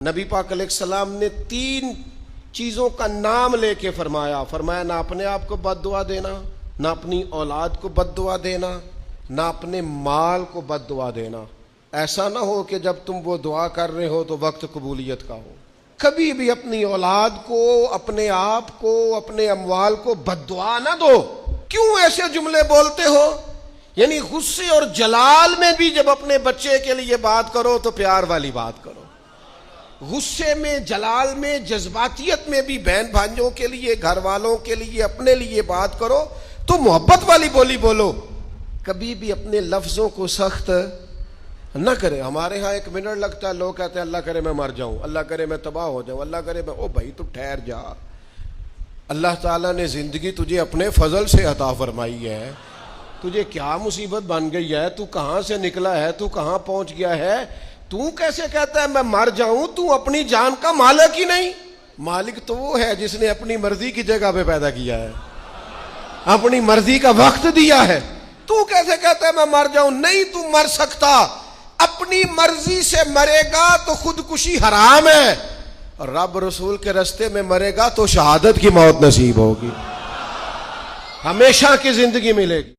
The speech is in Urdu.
نبی پاک علیہ السلام نے 3 چیزوں کا نام لے کے فرمایا نہ اپنے آپ کو بد دعا دینا، نہ اپنی اولاد کو بد دعا دینا، نہ اپنے مال کو بد دعا دینا۔ ایسا نہ ہو کہ جب تم وہ دعا کر رہے ہو تو وقت قبولیت کا ہو۔ کبھی بھی اپنی اولاد کو، اپنے آپ کو، اپنے اموال کو بد دعا نہ دو۔ کیوں ایسے جملے بولتے ہو؟ یعنی غصے اور جلال میں بھی جب اپنے بچے کے لیے بات کرو تو پیار والی بات کرو، غصے میں، جلال میں، جذباتیت میں بھی بہن بھائیوں کے لیے، گھر والوں کے لیے، اپنے لیے بات کرو تو محبت والی بولی بولو۔ کبھی بھی اپنے لفظوں کو سخت نہ کرے۔ ہمارے ہاں 1 منٹ لگتا ہے، لوگ کہتے ہیں اللہ کرے میں مر جاؤں، اللہ کرے میں تباہ ہو جاؤں، اللہ کرے میں… او بھائی تو ٹھہر جا، اللہ تعالیٰ نے زندگی تجھے اپنے فضل سے عطا فرمائی ہے، تجھے کیا مصیبت بن گئی ہے، تو کہاں سے نکلا ہے، تو کہاں پہنچ گیا ہے، تو کیسے کہتا ہے میں مر جاؤں؟ تو اپنی جان کا مالک ہی نہیں۔ مالک تو وہ ہے جس نے اپنی مرضی کی جگہ پہ پیدا کیا ہے، اپنی مرضی کا وقت دیا ہے۔ تو کیسے کہتا ہے میں مر جاؤں؟ نہیں، تو مر سکتا، اپنی مرضی سے مرے گا تو خودکشی حرام ہے، اور رب رسول کے راستے میں مرے گا تو شہادت کی موت نصیب ہوگی، ہمیشہ کی زندگی ملے گی۔